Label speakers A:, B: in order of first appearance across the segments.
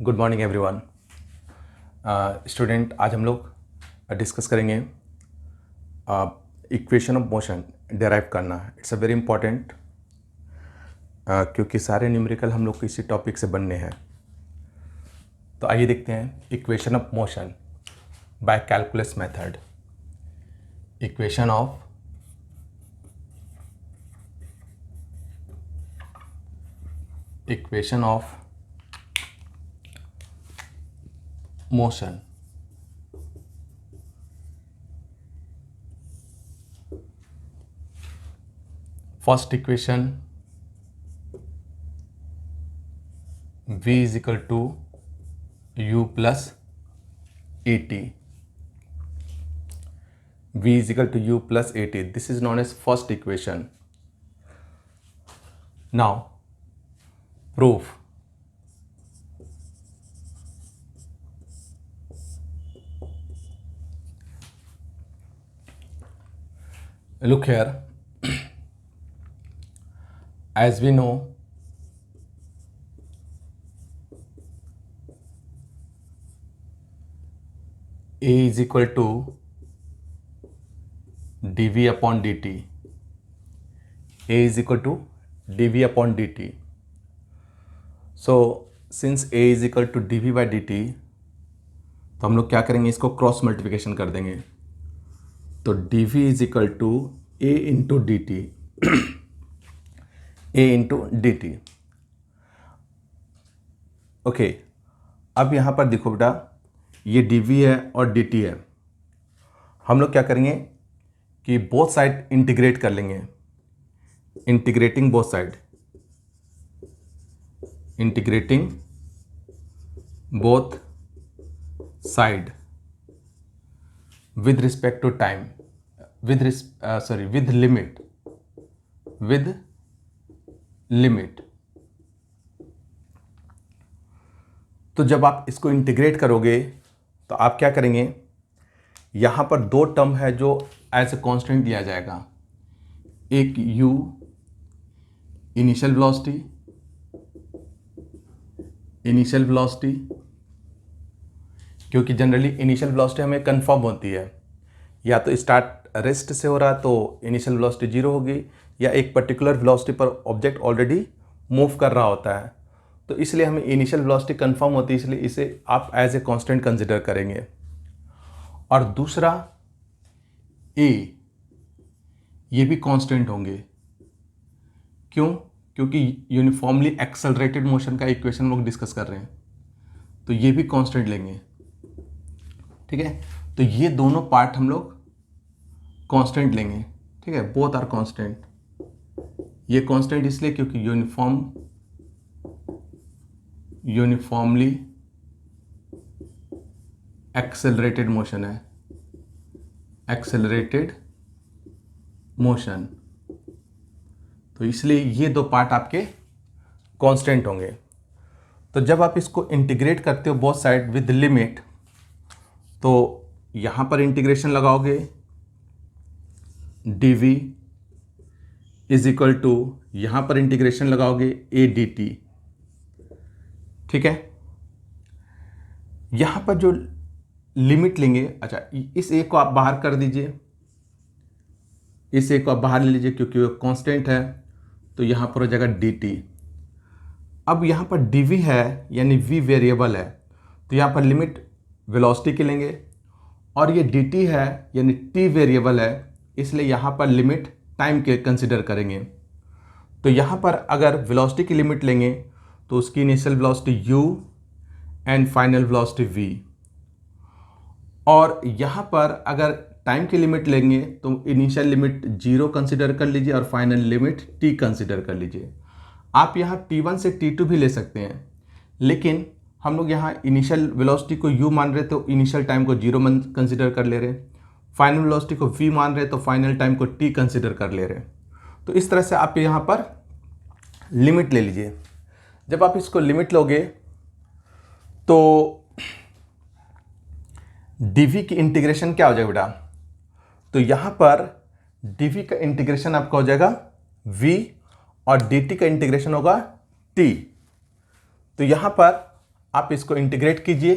A: Good morning everyone. Student, आज हम लोग डिस्कस करेंगे इक्वेशन ऑफ मोशन डेराइव करना। इट्स अ वेरी इंपॉर्टेंट, क्योंकि सारे न्यूमेरिकल हम लोग को इसी टॉपिक से बनने हैं। तो आइए देखते हैं equation of motion by calculus method. Equation of motion first equation v is equal to u plus at. v is equal to u plus at. This is known as first equation. Now proof. Look here, as we know, A is equal to dv upon dt. A is equal to dv upon dt. So since A is equal to dv by dt, तो हम लोग क्या करेंगे, इसको cross multiplication कर देंगे। तो dv is equal to a into d t, a into d t. Okay, अब यहाँ पर देखो बेटा, ये dv है और dt है। हम लोग क्या करेंगे कि बोथ साइड इंटीग्रेट कर लेंगे। Integrating both side, integrating both side with respect to time, with limit, तो जब आप इसको इंटीग्रेट करोगे तो आप क्या करेंगे, यहां पर दो टर्म है जो एज ए कांस्टेंट लिया जाएगा। एक u इनिशियल वेलोसिटी, क्योंकि जनरली इनिशियल वेलोसिटी हमें कंफर्म होती है, या तो स्टार्ट रेस्ट से हो रहा तो इनिशियल वेलोसिटी 0 होगी, या एक पर्टिकुलर वेलोसिटी पर ऑब्जेक्ट ऑलरेडी मूव कर रहा होता है। तो इसलिए हमें इनिशियल वेलोसिटी कंफर्म होती है, इसलिए इसे आप एज ए कांस्टेंट कंसिडर करेंगे। और दूसरा a, ये भी कांस्टेंट होंगे। क्यों? क्योंकि यूनिफॉर्मली एक्सेलरेटेड मोशन का इक्वेशन हम लोग डिस्कस कर रहे हैं, तो ये भी कांस्टेंट लेंगे। ठीक है, तो ये दोनों पार्ट हम लोग कांस्टेंट लेंगे। ठीक है, बोथ आर कांस्टेंट। ये कांस्टेंट इसलिए क्योंकि यूनिफॉर्मली एक्सेलरेटेड मोशन है, एक्सेलरेटेड मोशन, तो इसलिए ये दो पार्ट आपके कांस्टेंट होंगे। तो जब आप इसको इंटीग्रेट करते हो बोथ साइड विद लिमिट, तो यहां पर इंटीग्रेशन लगाओगे, dv इज इक्वल टू, यहां पर इंटीग्रेशन लगाओगे a dt। ठीक है, यहां पर जो लिमिट लेंगे, अच्छा इस a को आप बाहर कर दीजिए, इस a को आप बाहर ले लीजिए क्योंकि वो कांस्टेंट है, तो यहां पर हो जाएगा dt। अब यहां पर dv है यानी v वेरिएबल है, तो यहां पर लिमिट वेलोसिटी के लेंगे, और ये dt है यानी t वेरिएबल है, इसलिए यहाँ पर लिमिट टाइम के कंसिडर करेंगे। तो यहाँ पर अगर वेलोसिटी की लिमिट लेंगे तो उसकी initial velocity u and final velocity v, और यहाँ पर अगर टाइम की लिमिट लेंगे तो इनिशियल लिमिट 0 कंसिडर कर लीजिए और फाइनल लिमिट t कंसिडर कर लीजिए। आप यहाँ t1 से t2 भी ले सकते हैं, लेकिन हम लोग यहाँ इनिशियल वेलोसिटी को u मान रहे तो इनिशियल टाइम को 0 कंसिडर कर ले रहे, फाइनल वेलोसिटी को v मान रहे तो फाइनल टाइम को t कंसिडर कर ले रहे। तो इस तरह से आप यहाँ पर लिमिट ले लीजिए। जब आप इसको लिमिट लोगे तो dv की इंटीग्रेशन क्या हो जाएगा बेटा, तो यहाँ पर dv का इंटीग्रेशन आपका हो जाएगा v और dt का इंटीग्रेशन होगा t। तो यहां पर आप इसको इंटीग्रेट कीजिए।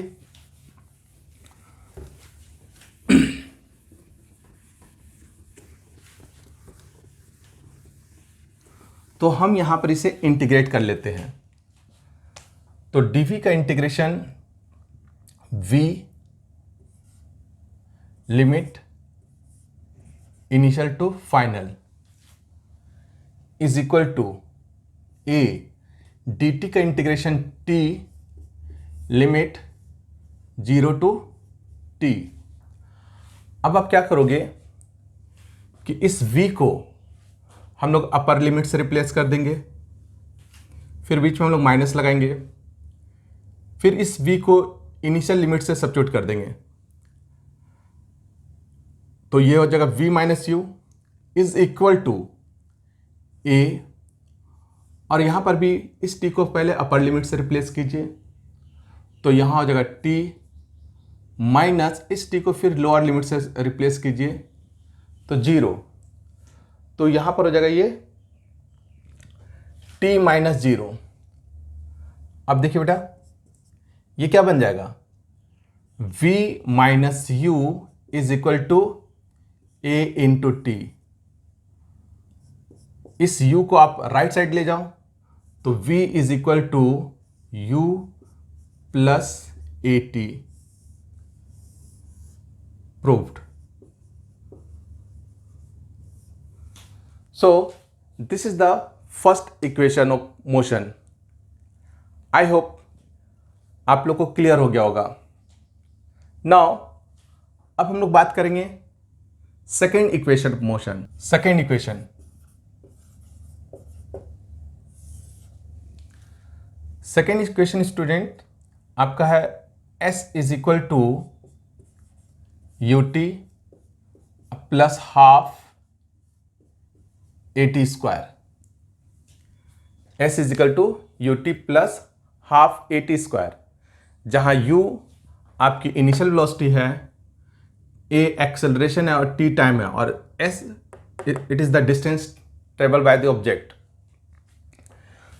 A: तो हम यहां पर इसे इंटीग्रेट कर लेते हैं। तो dv का integration v limit initial to final is equal to a dt का integration t limit 0 to t। अब आप क्या करोगे कि इस v को हम लोग अपर लिमिट से रिप्लेस कर देंगे, फिर बीच में हम लोग माइनस लगाएंगे, फिर इस v को इनिशियल लिमिट से सब्स्टिट्यूट कर देंगे। तो ये हो जाएगा v minus u is equal to a, और यहां पर भी इस t को पहले अपर लिमिट से रिप्लेस कीजिए, तो यहां हो जाएगा t माइनस इस t को फिर लोअर लिमिट से रिप्लेस कीजिए तो 0। तो यहां पर हो जाएगा ये t माइनस 0। अब देखिए बेटा ये क्या बन जाएगा, v minus u is equal to a into t. इस u को आप राइट साइड ले जाओ तो v is equal to u plus a t. Proved. So this is the first equation of motion. I hope आप लोग को clear हो गया होगा। Now अब हम लोग बात करेंगे second equation of motion. Second equation student आपका है s is equal to u t plus half a t square. S is equal to u t plus half a t square, जहां u आपकी इनिशियल वेलोसिटी है, a acceleration है और t time है, और s it is the distance travel by the object.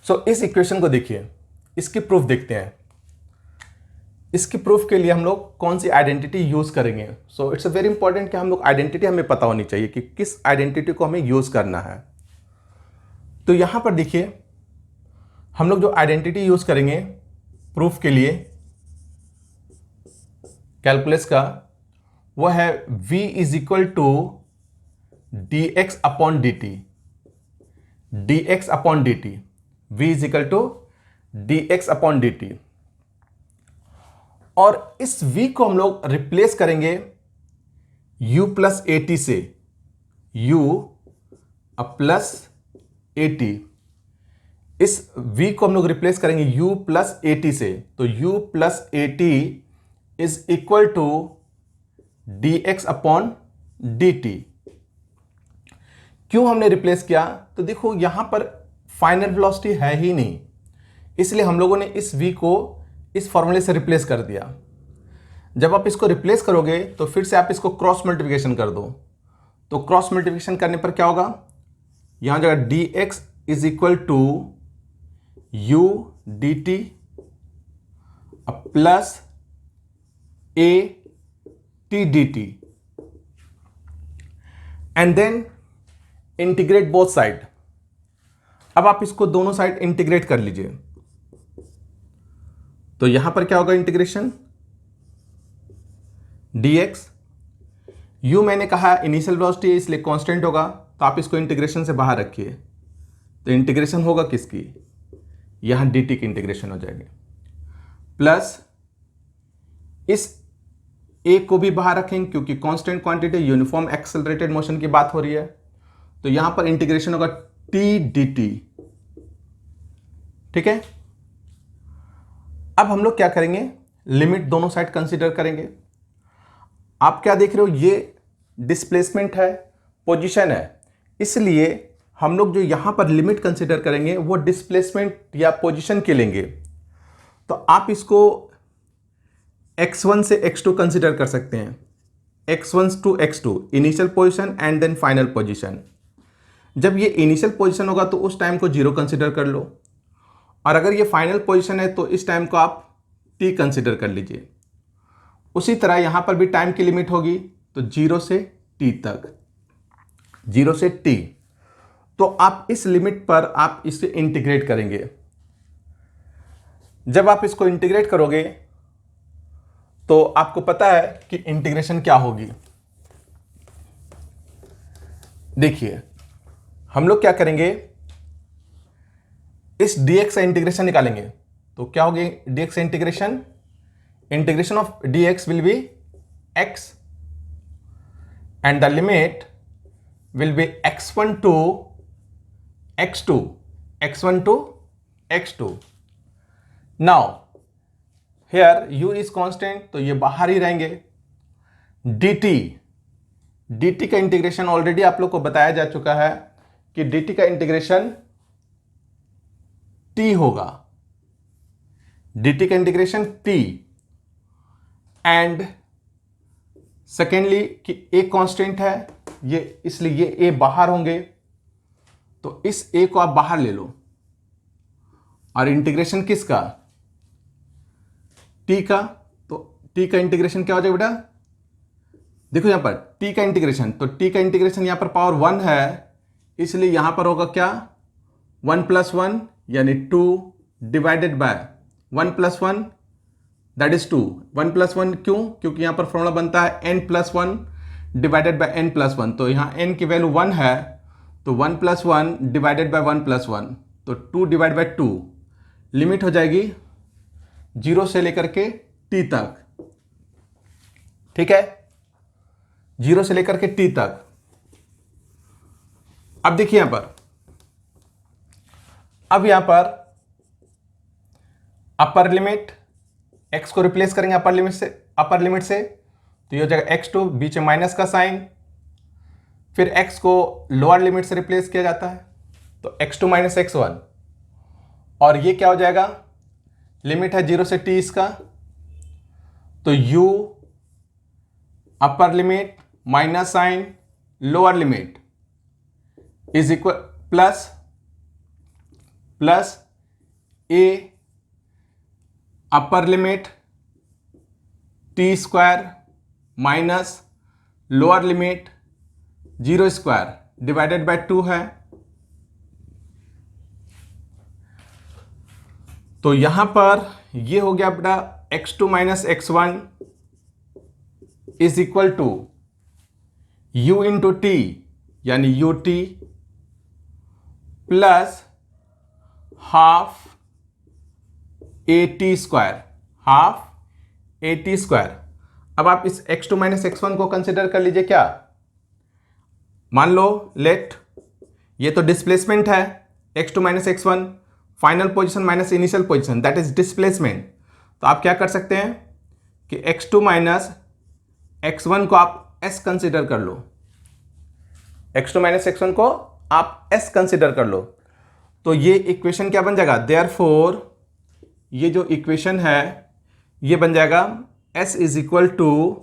A: So इस equation को देखिए, इसकी प्रूफ देखते हैं। इसकी प्रूफ के लिए हम लोग कौन सी आइडेंटिटी यूज करेंगे। सो इट्स वेरी इंपॉर्टेंट कि हम लोग आइडेंटिटी हमें पता होनी चाहिए कि किस आइडेंटिटी को हमें यूज करना है। तो यहां पर देखिए हम लोग जो आइडेंटिटी यूज करेंगे प्रूफ के लिए कैलकुलस का, वह है v is equal to d x upon d t. D x upon d t, v is equal to d x upon d t. और इस v को हम लोग रिप्लेस करेंगे u प्लस ए टी से, u प्लस ए टी। इस v को हम लोग रिप्लेस करेंगे u प्लस ए टी से, तो u plus a t is equal to d x upon d t. क्यों हमने रिप्लेस किया, तो देखो यहां पर फाइनल वेलोसिटी है ही नहीं, इसलिए हम लोगों ने इस v को इस फॉर्मूले से रिप्लेस कर दिया। जब आप इसको रिप्लेस करोगे तो फिर से आप इसको क्रॉस मल्टीप्लिकेशन कर दो, तो क्रॉस मल्टीप्लिकेशन करने पर क्या होगा, यहां जगह d x is equal to u d t plus a t d t, and then integrate both side. अब आप इसको दोनों साइड इंटीग्रेट कर लीजिए, तो यहां पर क्या होगा इंटीग्रेशन dx। u मैंने कहा इनिशियल वेलोसिटी है इसलिए कांस्टेंट होगा, तो आप इसको इंटीग्रेशन से बाहर रखिए, तो इंटीग्रेशन होगा किसकी, यहां dt की इंटीग्रेशन हो जाएगी, प्लस इस a को भी बाहर रखेंगे क्योंकि constant quantity uniform accelerated motion की बात हो रही है, तो यहां पर इंटीग्रेशन होगा t dt। ठीक है। अब हम लोग क्या करेंगे, लिमिट दोनों साइड कंसीडर करेंगे। आप क्या देख रहे हो, ये डिस्प्लेसमेंट है, पोजीशन है, इसलिए हम लोग जो यहां पर लिमिट कंसीडर करेंगे वो डिस्प्लेसमेंट या पोजीशन के लेंगे। तो आप इसको x1 से x2 कंसीडर कर सकते हैं, x1 to x2 initial position and then final position. जब ये इनिशियल पोजीशन होगा तो उस टाइम को 0 कंसीडर कर लो, और अगर ये फाइनल पोजीशन है तो इस टाइम को आप t कंसिडर कर लीजिए। उसी तरह यहां पर भी टाइम की लिमिट होगी, तो 0 से t तक, 0 से t। तो आप इस लिमिट पर आप इसे इंटीग्रेट करेंगे। जब आप इसको इंटीग्रेट करोगे तो आपको पता है कि इंटीग्रेशन क्या होगी। देखिए, हम लोग क्या करेंगे, इस dx का इंटीग्रेशन निकालेंगे। तो क्या होगी dx का integration? Integration of dx will be x and the limit will be x1 to x2, x1 to x2। Now here u is constant, तो ये बाहर ही रहेंगे। dt का इंटीग्रेशन ऑलरेडी आप लोग को बताया जा चुका है कि dt का इंटीग्रेशन t होगा, dt का इंटीग्रेशन t। एंड सेकेंडली कि a कांस्टेंट है, ये इसलिए ये a बाहर होंगे, तो इस a को आप बाहर ले लो। और इंटीग्रेशन किसका? t का। तो t का इंटीग्रेशन क्या हो जाएगा बेटा? देखो यहां पर t का इंटीग्रेशन, तो t का इंटीग्रेशन यहां पर पावर 1 है, इसलिए यहां पर होगा क्या? 1 + 1 यानी 2 डिवाइडेड बाय 1 + 1 दैट इज 2। 1 + 1 क्यों? क्योंकि यहां पर फॉर्मूला बनता है n + 1 डिवाइडेड बाय n + 1। तो यहां n की वैल्यू 1 है, तो 1 + 1 डिवाइडेड बाय 1 + 1, तो 2 डिवाइड बाय 2। लिमिट हो जाएगी 0 से लेकर के t तक, ठीक है, 0 से लेकर के t तक। अब देखिए यहां पर, अब यहां पर अपर लिमिट x को रिप्लेस करेंगे अपर लिमिट से, तो ये हो जाएगा x2, बीच में माइनस का साइन। फिर x को लोअर लिमिट से रिप्लेस किया जाता है, तो x2 - x1। और ये क्या हो जाएगा? लिमिट है 0 से t इसका, तो u upper limit minus sign lower limit is equal plus a upper limit t² minus lower limit 0² divided by 2 है। तो यहां पर ये हो गया बेटा x2 - x1 is equal to u into t यानी ut plus half at², half at²। अब आप इस x2 - x1 को कंसिडर कर लीजिए। क्या मान लो, लेट ये तो डिस्प्लेसमेंट है, x2 - x1 final position minus initial position that is displacement. तो आप क्या कर सकते हैं कि x2 - x1 को आप s कंसिडर कर लो, x2 - x1 को आप s कंसिडर कर लो। तो ये इक्वेशन क्या बन जाएगा? देयरफॉर ये जो इक्वेशन है ये बन जाएगा s is equal to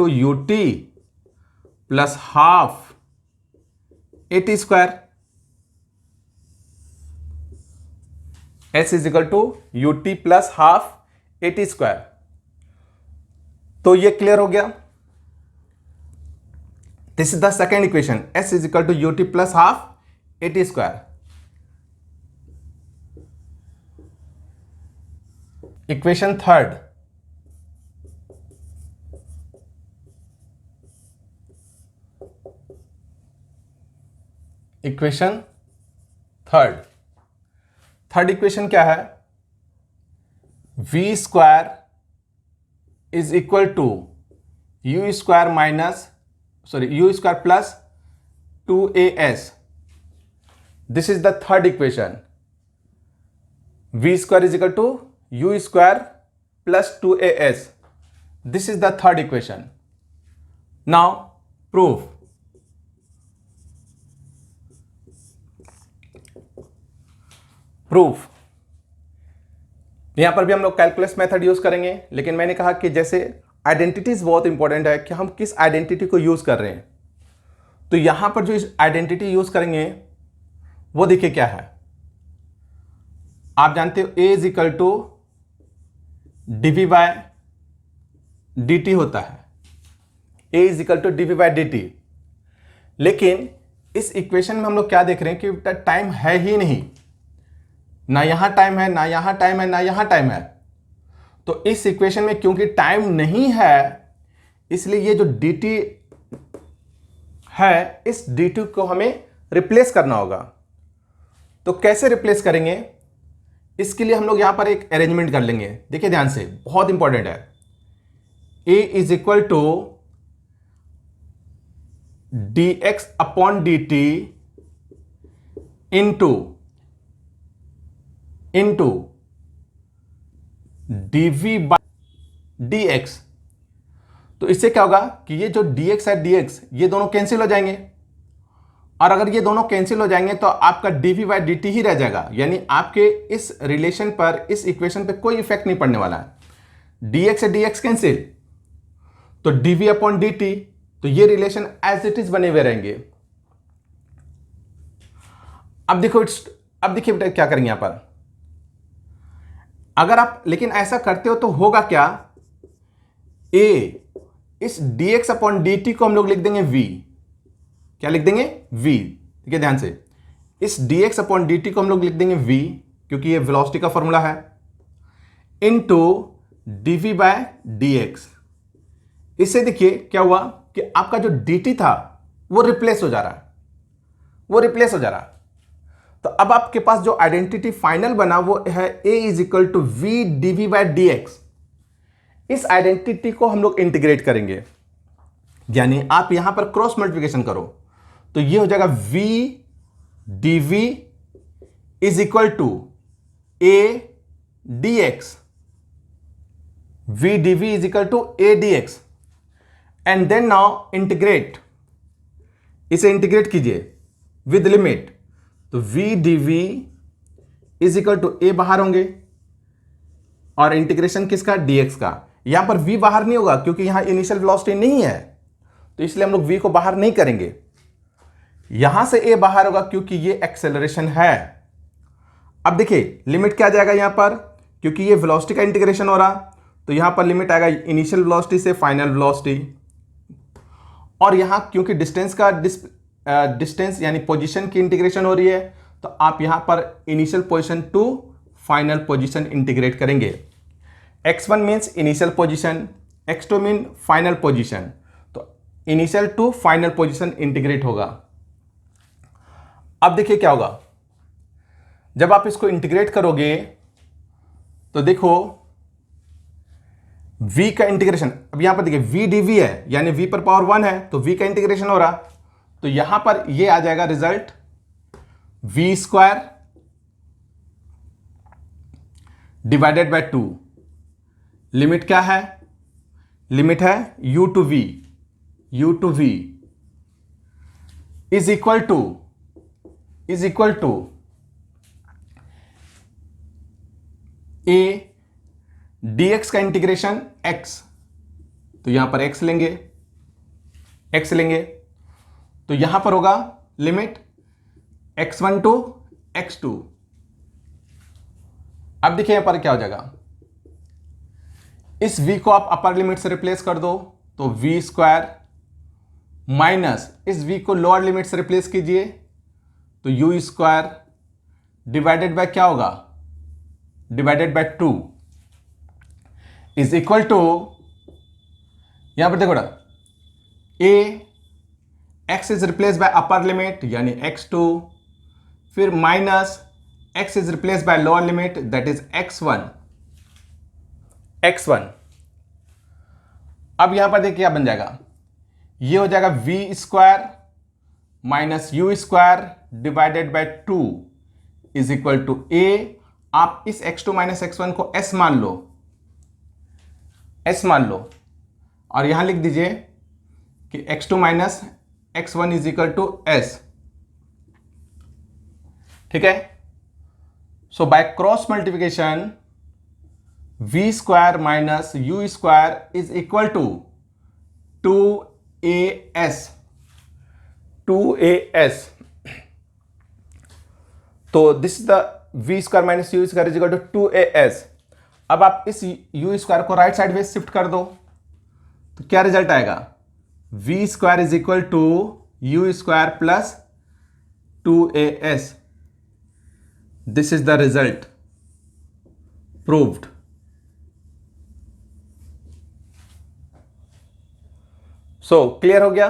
A: ut plus half at²। s is equal to ut plus half at²। तो ये क्लियर हो गया। This is the second equation, s is equal to ut plus half at²। Equation third, third equation क्या है? v² is equal to u² plus 2as। This is the third equation, v² is equal to u² plus 2as। This is the third equation. Now proof. यहां पर भी हम लोग calculus method use करेंगे, लेकिन मैंने कहा कि जैसे आइडेंटिटीज बहुत इंपॉर्टेंट है कि हम किस आइडेंटिटी को यूज कर रहे हैं। तो यहां पर जो आइडेंटिटी यूज करेंगे वो देखिए क्या है। आप जानते हो a is equal to dv by dt होता है, a is equal to dv by dt। लेकिन इस इक्वेशन में हम लोग क्या देख रहे हैं कि टाइम है ही नहीं, ना यहां टाइम है, ना यहां टाइम है, ना यहां टाइम है। तो इस इक्वेशन में क्योंकि टाइम नहीं है, इसलिए ये जो dt है, इस dt को हमें रिप्लेस करना होगा। तो कैसे रिप्लेस करेंगे, इसके लिए हम लोग यहां पर एक अरेंजमेंट कर लेंगे। देखिए ध्यान से, बहुत इंपॉर्टेंट है। a is equal to dx upon dt into dv by dx। तो इससे क्या होगा कि ये जो dx है dx, ये दोनों कैंसिल हो जाएंगे, और अगर ये दोनों कैंसिल हो जाएंगे तो आपका dv बाय dt ही रह जाएगा। यानी आपके इस रिलेशन पर, इस इक्वेशन पे कोई इफेक्ट नहीं पड़ने वाला है। dx से dx कैंसिल, तो dv अपॉन dt, तो ये रिलेशन एज इट इज बने हुए रहेंगे। अब देखिए बेटा क्या करेंगे यहां पर। अगर आप लेकिन ऐसा करते हो तो होगा क्या, a इस dx अपॉन dt को हम लोग लिख देंगे v। क्या लिख देंगे, v। ठीक है, ध्यान से, इस dx अपॉन dt को हम लोग लिख देंगे v, क्योंकि ये वेलोसिटी का फॉर्मूला है, इनटू dv बाय dx। इससे देखिए क्या हुआ कि आपका जो dt था वो रिप्लेस हो जा रहा है, तो अब आपके पास जो आइडेंटिटी फाइनल बना वो है a is equal to v dv by dx। इस आइडेंटिटी को हम लोग इंटीग्रेट करेंगे, यानी आप यहां पर क्रॉस मल्टीप्लिकेशन करो, तो ये हो जाएगा v dv is equal to a dx, v dv is equal to a dx। And then now integrate, इसे इंटीग्रेट कीजिए विद लिमिट, तो v dv is equal to a बाहर होंगे, और इंटीग्रेशन किसका, dx का। यहां पर v बाहर नहीं होगा क्योंकि यहां इनिशियल वेलोसिटी नहीं है, तो इसलिए हम लोग v को बाहर नहीं करेंगे। यहां से a बाहर होगा क्योंकि ये एक्सेलरेशन है। अब देखिए लिमिट क्या आ जाएगा यहां पर, क्योंकि ये वेलोसिटी का इंटीग्रेशन हो रहा, तो यहां पर लिमिट आएगा इनिशियल वेलोसिटी से फाइनल वेलोसिटी, और यहां क्योंकि डिस्टेंस यानी पोजीशन की इंटीग्रेशन हो रही है, तो आप यहां पर initial position to final position integrate करेंगे। x1 means initial position, x2 mean final position, तो initial to final position integrate होगा। अब देखिए क्या होगा, जब आप इसको इंटीग्रेट करोगे तो देखो v का इंटीग्रेशन, अब यहां पर देखिए v dv है, यानी v पर पावर 1 है, तो v का इंटीग्रेशन हो रहा, तो यहां पर ये आ जाएगा result v square divided by 2। Limit क्या है, लिमिट है u to v is equal to a dx का इंटीग्रेशन x, तो यहां पर x लेंगे, तो यहां पर होगा लिमिट x1 टू x2। अब देखिए यहां पर क्या हो जाएगा, इस v को आप अपर लिमिट से रिप्लेस कर दो, तो v स्क्वायर माइनस इस v को लोअर लिमिट से रिप्लेस कीजिए, तो u स्क्वायर डिवाइडेड बाय क्या होगा, divided by 2 is equal to, यहां पर देखो a x is replace by upper limit यानी x2, फिर minus x is replace by lower limit that is x1। अब यहां पर देखिए क्या बन जाएगा, ये हो जाएगा v square minus u square divided by 2 is equal to a। आप इस x2 माइनस x1 को s मान लो, और यहां लिख दीजिए कि x2 minus x1 is equal to s। ठीक है, so by cross multiplication v square minus u square is equal to 2as। तो this is the V square minus U square is equal to 2as। अब आप इस U square को right side में shift कर दो तो क्या रिजल्ट आएगा, V square is equal to you square plus 2as। This is the result proved. So clear हो गया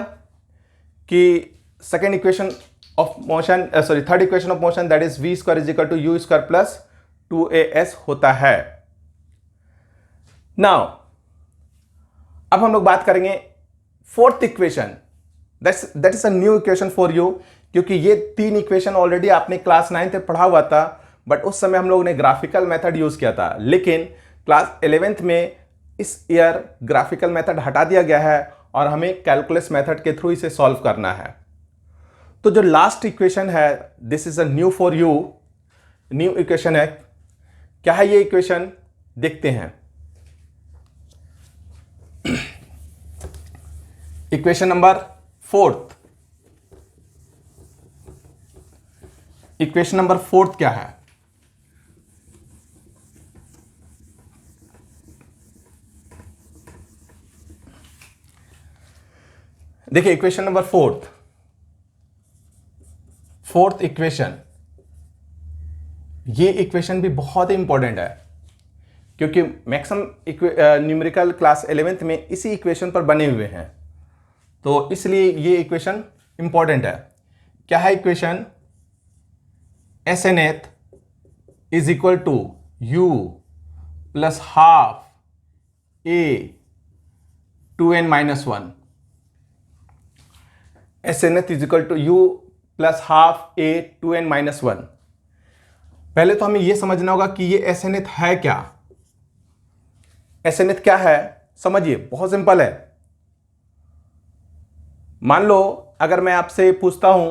A: कि second equation of motion, sorry third equation of motion that is v square is equal to you square plus 2as होता है। Now अब हम लोग बात करेंगे fourth equation, that is a new equation for you, क्योंकि ये तीन इक्वेशन ऑलरेडी आपने क्लास 9 में पढ़ा हुआ था, बट उस समय हम लोगों ने ग्राफिकल मेथड यूज किया था, लेकिन क्लास 11th में इस ईयर ग्राफिकल मेथड हटा दिया गया है और हमें कैलकुलस मेथड के थ्रू इसे सॉल्व करना है। तो जो लास्ट इक्वेशन है, this is a new for you, new equation है। क्या है ये इक्वेशन, देखते हैं। Equation number fourth, equation number fourth क्या है, देखिए इक्वेशन नंबर फोर्थ इक्वेशन, ये इक्वेशन भी बहुत ही इंपॉर्टेंट है, क्योंकि मैक्सिमम न्यूमेरिकल क्लास 11th में इसी इक्वेशन पर बने हुए हैं, तो इसलिए ये इक्वेशन इंपॉर्टेंट है। क्या है equation, SNth is equal to you plus half a 2n minus 1। SNth is equal to you plus half a 2n minus 1। पहले तो हमें यह समझना होगा कि ये SNth है क्या। SNth क्या है समझिए, बहुत सिंपल है। मान लो अगर मैं आपसे पूछता हूं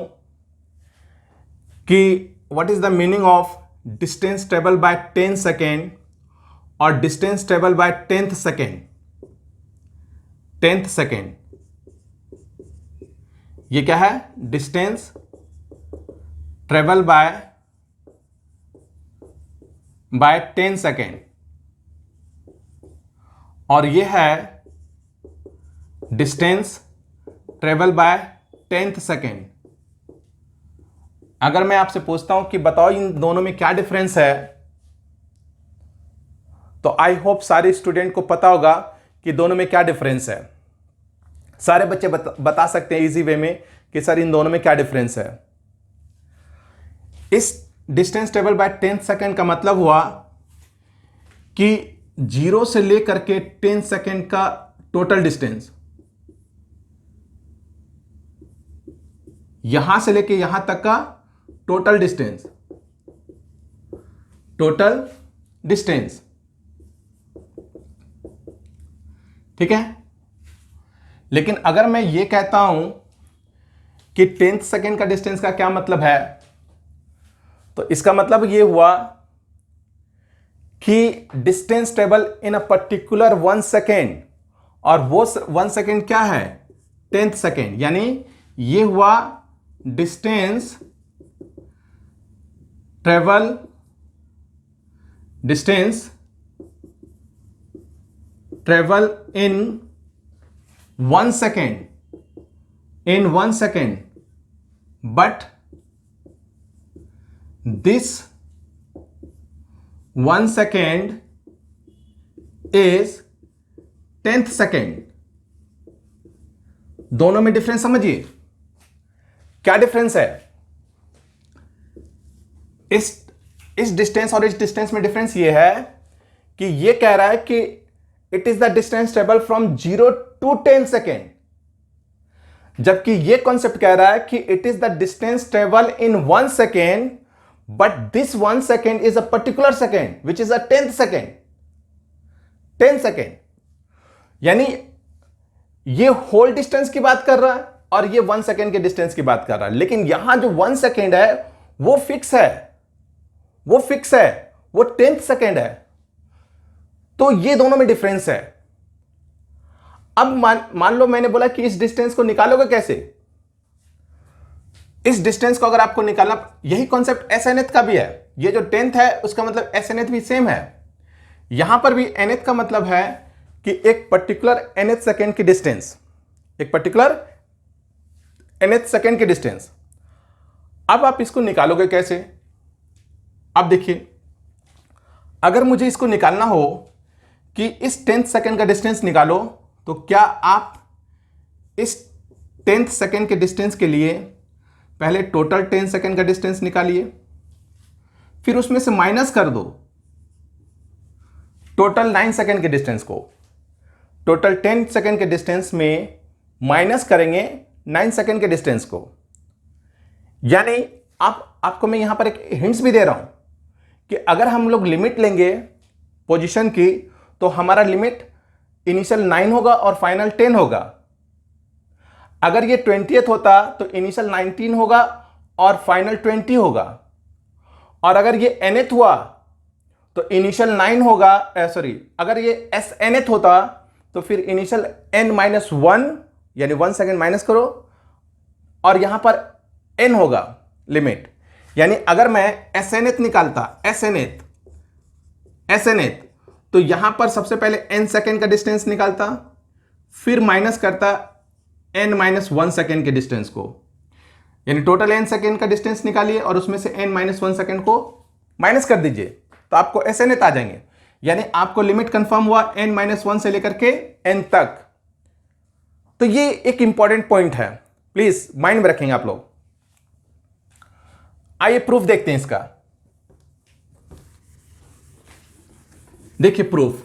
A: कि what is the meaning of distance travel by 10 second और distance travel by 10th second, 10th second, ये क्या है, डिस्टेंस ट्रेवल बाय 10 सेकेंड, और ये है distance travel by 10th second. अगर मैं आपसे पूछता हूं कि बताओ इन दोनों में क्या डिफरेंस है, तो आई होप सारे स्टूडेंट को पता होगा कि दोनों में क्या डिफरेंस है। सारे बच्चे बता सकते हैं इजी वे में कि सर इन दोनों में क्या डिफरेंस है। इस distance travel by 10th second का मतलब हुआ कि 0 से लेकर के 10 सेकेंड का टोटल डिस्टेंस, यहां से लेके यहां तक का टोटल डिस्टेंस, टोटल डिस्टेंस, ठीक है। लेकिन अगर मैं ये कहता हूं कि 10th सेकेंड का डिस्टेंस का क्या मतलब है, तो इसका मतलब ये हुआ कि distance travel in a particular 1 second, और वो 1 सेकेंड क्या है, 10th सेकेंड, यानी ये हुआ distance travel, distance travel in 1 second, in 1 second, but this 1 second is 10th second। दोनों में डिफरेंस समझिए, क्या डिफरेंस है। इस डिस्टेंस और इस डिस्टेंस में डिफरेंस ये है कि ये कह रहा है कि it is the distance travel from 0 to 10 second, जबकि ये कॉन्सेप्ट कह रहा है कि it is the distance travel in 1 second, but this 1 second is a particular second which is a 10th second, 10 second, यानी ये होल डिस्टेंस की बात कर रहा है और ये 1 सेकेंड के डिस्टेंस की बात कर रहा है। लेकिन यहां जो 1 सेकेंड है वो फिक्स है, वो फिक्स है, वो 10th सेकेंड है। तो ये दोनों में डिफरेंस है। अब मान लो मैंने बोला कि इस डिस्टेंस को निकालोगे कैसे, इस डिस्टेंस को अगर आपको निकालना, यही कॉन्सेप्ट एस एन एथ का भी है। ये जो 10th है उसका मतलब एस एन एथ भी सेम है। यहां पर भी एन एथ का मतलब है कि एक पर्टिकुलर nth सेकेंड की डिस्टेंस, एक पर्टिकुलर nth सेकेंड की डिस्टेंस। अब आप इसको निकालोगे कैसे? अब देखिए, अगर मुझे इसको निकालना हो कि इस 10th सेकेंड का डिस्टेंस निकालो, तो क्या आप इस 10th सेकेंड के डिस्टेंस के लिए पहले टोटल 10 सेकेंड का डिस्टेंस निकालिए, फिर उसमें से माइनस कर दो टोटल 9 सेकेंड के डिस्टेंस को। टोटल 10 सेकेंड के डिस्टेंस में माइनस करेंगे 9 सेकेंड के डिस्टेंस को। यानी आपको मैं यहां पर एक हिंट्स भी दे रहा हूं कि अगर हम लोग लिमिट लेंगे पोजीशन की, तो हमारा लिमिट इनिशियल 9 होगा और फाइनल 10 होगा। अगर ये 20th होता तो इनिशियल 19 होगा और फाइनल 20 होगा। और अगर ये nth हुआ तो इनिशियल 9 होगा, अगर ये snth होता तो फिर इनिशियल n-1 यानी 1 सेकेंड माइनस करो और यहां पर n होगा लिमिट। यानी अगर मैं snth निकालता, snth, तो यहां पर सबसे पहले n सेकेंड का डिस्टेंस निकालता, फिर माइनस करता n-1 सेकेंड के डिस्टेंस को। यानी टोटल n सेकेंड का डिस्टेंस निकालिए और उसमें से n-1 सेकेंड को माइनस कर दीजिए, तो आपको snth आ जाएंगे। यानी आपको लिमिट कंफर्म हुआ n-1 से लेकर के n तक। तो ये एक इंपॉर्टेंट पॉइंट है, प्लीज माइंड में रखेंगे आप लोग। आइए प्रूफ देखते हैं इसका। देखिए प्रूफ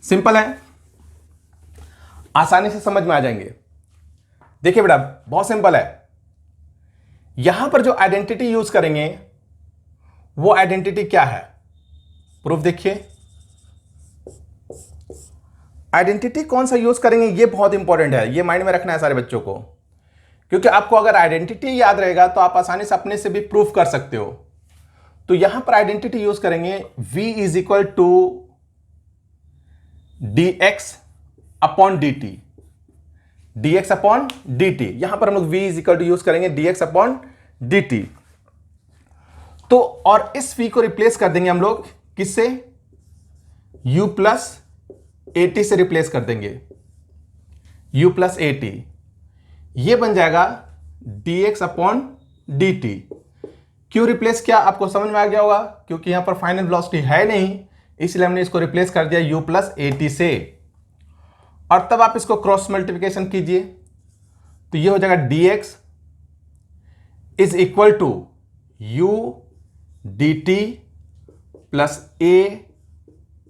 A: सिंपल है, आसानी से समझ में आ जाएंगे। देखिए बेटा, बहुत सिंपल है। यहां पर जो आइडेंटिटी यूज करेंगे वो आइडेंटिटी क्या है? प्रूफ देखिए, आइडेंटिटी कौन सा यूज करेंगे ये बहुत इंपॉर्टेंट है, ये माइंड में रखना है सारे बच्चों को। क्योंकि आपको अगर आइडेंटिटी याद रहेगा तो आप आसानी से अपने से भी प्रूफ कर सकते हो। तो यहां पर आइडेंटिटी यूज करेंगे v is equal to dx upon dt, dx upon dt। यहां पर हम लोग v is equal to use करेंगे dx अपॉन dt। तो और इस v को रिप्लेस कर देंगे हम लोग किससे? u प्लस at से रिप्लेस कर देंगे, u प्लस at। ये बन जाएगा dx अपॉन dt। क्यों रिप्लेस किया आपको समझ में आ गया होगा, क्योंकि यहां पर फाइनल वेलोसिटी है नहीं, इसलिए हमने इसको रिप्लेस कर दिया u प्लस at से। और तब आप इसको क्रॉस मल्टीप्लिकेशन कीजिए, तो ये हो जाएगा dx is equal to u dt plus a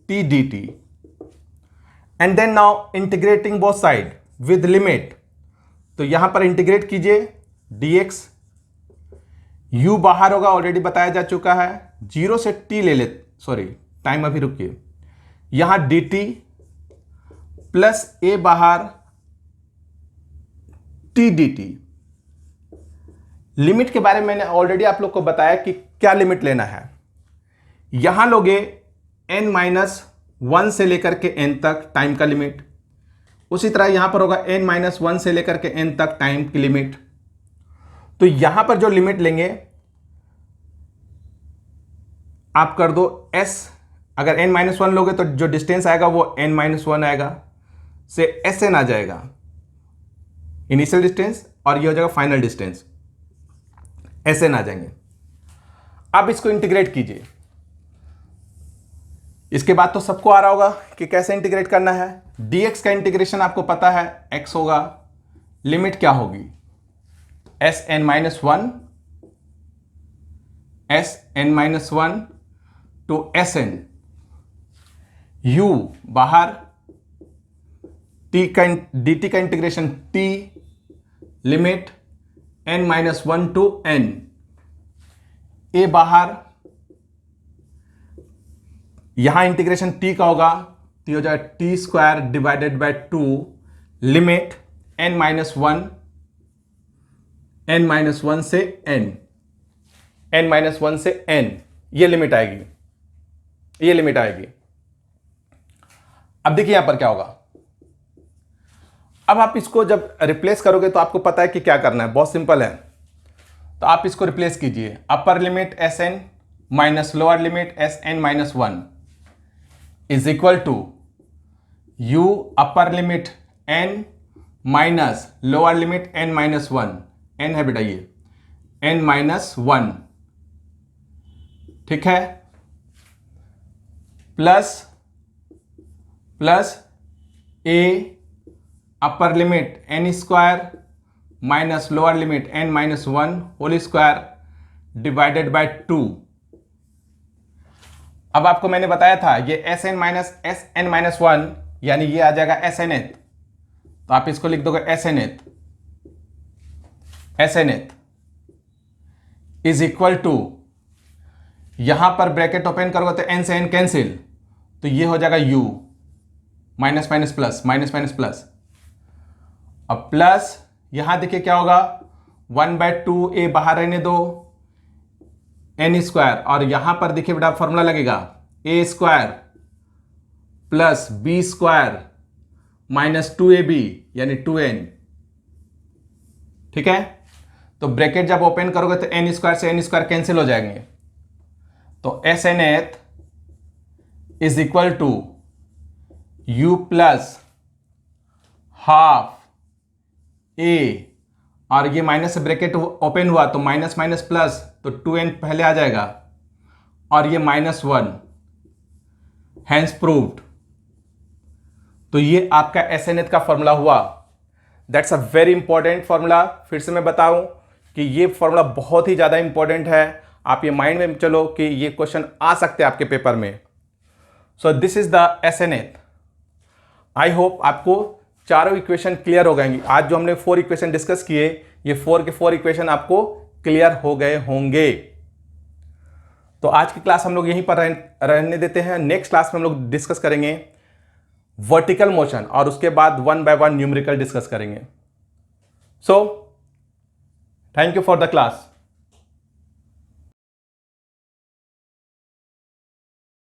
A: t dt। And then now integrating both side with limit, तो यहां पर इंटीग्रेट कीजिए dx, u बाहर होगा ऑलरेडी बताया जा चुका है, 0 से t ले ले, टाइम अभी रुकिए, यहां dt प्लस a बाहर t dt। लिमिट के बारे में मैंने ऑलरेडी आप लोग को बताया कि क्या लिमिट लेना है। यहां लोगे n-1 से लेकर के n तक टाइम का लिमिट, उसी तरह यहां पर होगा n-1 से लेकर के n तक टाइम की लिमिट। तो यहां पर जो लिमिट लेंगे आप कर दो s, अगर n-1 लोगे तो जो डिस्टेंस आएगा वो n-1 आएगा, से sn आ जाएगा इनिशियल डिस्टेंस, और ये हो जाएगा फाइनल डिस्टेंस, sn आ जाएंगे। अब इसको इंटीग्रेट कीजिए। इसके बाद तो सबको आ रहा होगा कि कैसे इंटीग्रेट करना है। dx का इंटीग्रेशन आपको पता है x होगा, लिमिट क्या होगी sn-1 टू sn, u बाहर, dt का integration t, limit n-1 to n, a बाहर, यहां इंटीग्रेशन t का होगा, t हो जाएगा t square divided by 2, limit n-1 से n, n-1 से n, ये लिमिट आएगी, ये लिमिट आएगी। अब देखिए यहां पर क्या होगा। अब आप इसको जब रिप्लेस करोगे तो आपको पता है कि क्या करना है, बहुत सिंपल है। तो आप इसको रिप्लेस कीजिए, upper limit s n minus lower limit s n minus 1 is equal to u upper limit n minus lower limit n minus 1, n है बेटा ये एन माइनस 1, ठीक है, plus a upper limit n square minus lower limit n minus 1 whole square divided by 2। अब आपको मैंने बताया था ये एस एन माइनस 1 यानी ये आ जाएगा एस एन एथ, तो आप इसको लिख दोगे S N th is equal to, यहां पर ब्रैकेट ओपन करोगे तो एन से एन कैंसिल, तो ये हो जाएगा you minus minus plus minus minus plus, अब प्लस यहां देखिए क्या होगा 1/2 ए बाहर रहने दो एन स्क्वायर, और यहां पर देखिए बेटा फॉर्मूला लगेगा A square plus B square minus 2ab यानी 2n, ठीक है। तो ब्रैकेट जब ओपन करोगे तो एन स्क्वायर से एन स्क्वायर कैंसिल हो जाएंगे, तो S N th is equal to you plus half A, और ये माइनस से ब्रैकेट ओपन हुआ तो माइनस माइनस प्लस, तो 2n पहले आ जाएगा और ये -1, हैंस प्रूव्ड। तो ये आपका एस एन एथ का फॉर्मूला हुआ। That's a very important formula. फिर से मैं बताऊं कि ये फॉर्मूला बहुत ही ज़्यादा इंपॉर्टेंट है, आप ये माइंड में चलो कि ये क्वेश्चन आ सकते हैं आपके पेपर में। So this is the S N th. I hope आपको चारों इक्वेशन क्लियर हो गएंगी। आज जो हमने 4 इक्वेशन डिस्कस किए, ये 4 के 4 इक्वेशन आपको क्लियर हो गए होंगे। तो आज की क्लास हम लोग यहीं पर रहने देते हैं। नेक्स्ट क्लास में हम लोग डिस्कस करेंगे वर्टिकल मोशन, और उसके बाद 1 by 1 न्यूमेरिकल डिस्कस करेंगे। So thank you for the class.